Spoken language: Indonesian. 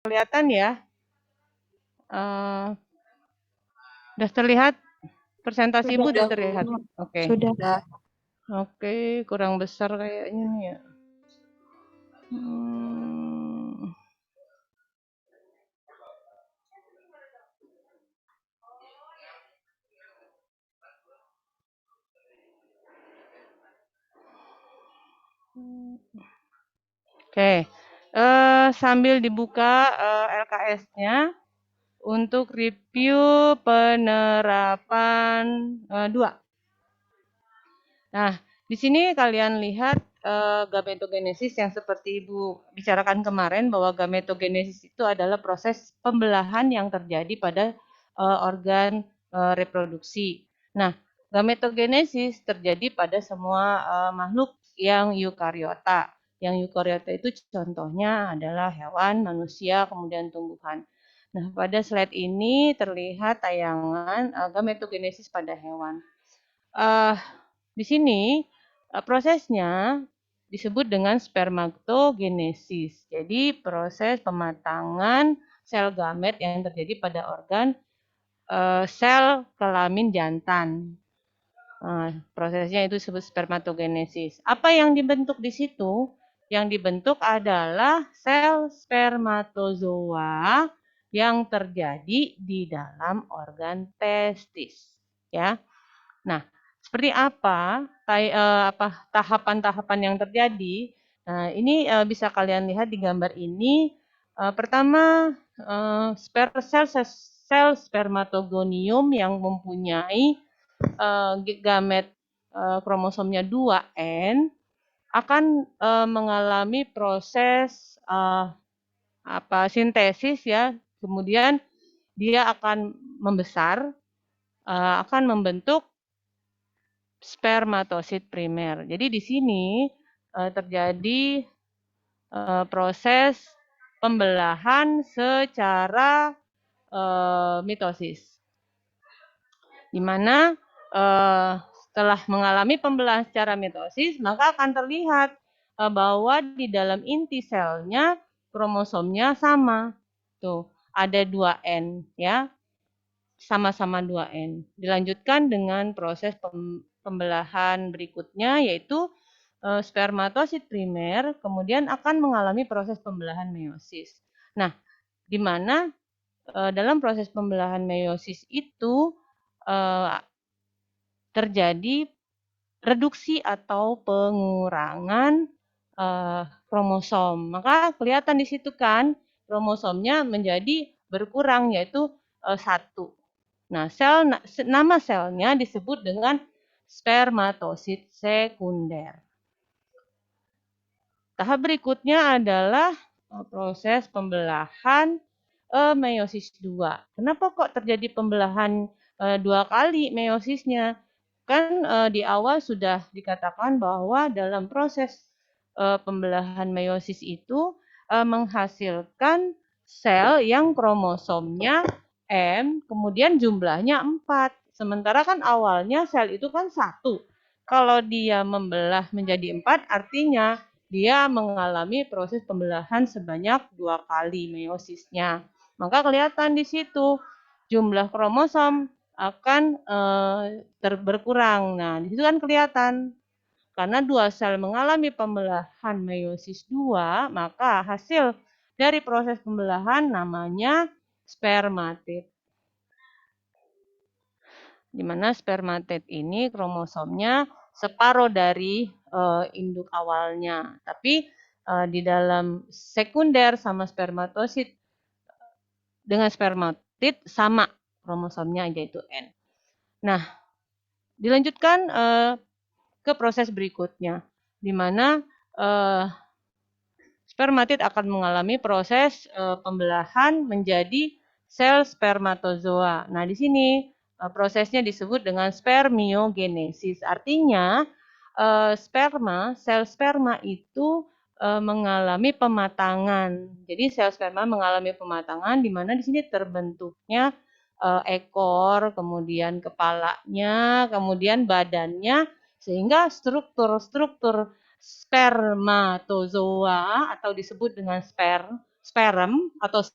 kelihatan ya? Sudah terlihat? Presentasi Ibu sudah terlihat? Oke. Sudah. Oke, kurang besar kayaknya nih ya. Oke, sambil dibuka LKS-nya untuk review penerapan 2. Nah, di sini kalian lihat gametogenesis yang seperti Ibu bicarakan kemarin, bahwa gametogenesis itu adalah proses pembelahan yang terjadi pada organ reproduksi. Nah, gametogenesis terjadi pada semua makhluk yang eukariota. Yang eukariota itu contohnya adalah hewan, manusia, kemudian tumbuhan. Nah, pada slide ini terlihat tayangan gametogenesis pada hewan. Di sini prosesnya disebut dengan spermatogenesis. Jadi proses pematangan sel gamet yang terjadi pada organ sel kelamin jantan. Prosesnya itu disebut spermatogenesis. Apa yang dibentuk di situ? Yang dibentuk adalah sel spermatozoa yang terjadi di dalam organ testis, ya. Nah, seperti apa tahapan-tahapan yang terjadi? Nah, ini bisa kalian lihat di gambar ini. Pertama, sel spermatogonium yang mempunyai gamet kromosomnya 2N akan mengalami proses sintesis ya. Kemudian dia akan membesar, akan membentuk spermatosit primer. Jadi di sini terjadi proses pembelahan secara mitosis, di mana setelah mengalami pembelahan secara mitosis, maka akan terlihat bahwa di dalam inti selnya kromosomnya sama. Tuh, ada 2N ya. Sama-sama 2N. Dilanjutkan dengan proses pembelahan berikutnya, yaitu spermatosit primer kemudian akan mengalami proses pembelahan meiosis. Nah, di mana dalam proses pembelahan meiosis itu terjadi reduksi atau pengurangan kromosom. Maka kelihatan di situ kan kromosomnya menjadi berkurang, yaitu 1. Nah, nama selnya disebut dengan spermatosit sekunder. Tahap berikutnya adalah proses pembelahan meiosis 2. Kenapa kok terjadi pembelahan 2 kali meiosisnya? Kan di awal sudah dikatakan bahwa dalam proses pembelahan meiosis itu menghasilkan sel yang kromosomnya M, kemudian jumlahnya 4. Sementara kan awalnya sel itu kan 1. Kalau dia membelah menjadi 4, artinya dia mengalami proses pembelahan sebanyak 2 kali meiosisnya. Maka kelihatan di situ jumlah kromosom akan berkurang. Nah, di situ kan kelihatan. Karena 2 sel mengalami pembelahan meiosis 2, maka hasil dari proses pembelahan namanya spermatid. Di mana spermatid ini kromosomnya separuh dari induk awalnya. Tapi di dalam sekunder sama spermatosit dengan spermatid sama kromosomnya, yaitu N. Nah, dilanjutkan ke proses berikutnya, di mana spermatid akan mengalami proses pembelahan menjadi sel spermatozoa. Nah, di sini prosesnya disebut dengan spermiogenesis. Artinya sel sperma itu mengalami pematangan. Jadi sel sperma mengalami pematangan, di mana di sini terbentuknya ekor, kemudian kepalanya, kemudian badannya, sehingga struktur-struktur spermatozoa atau disebut dengan sperm atau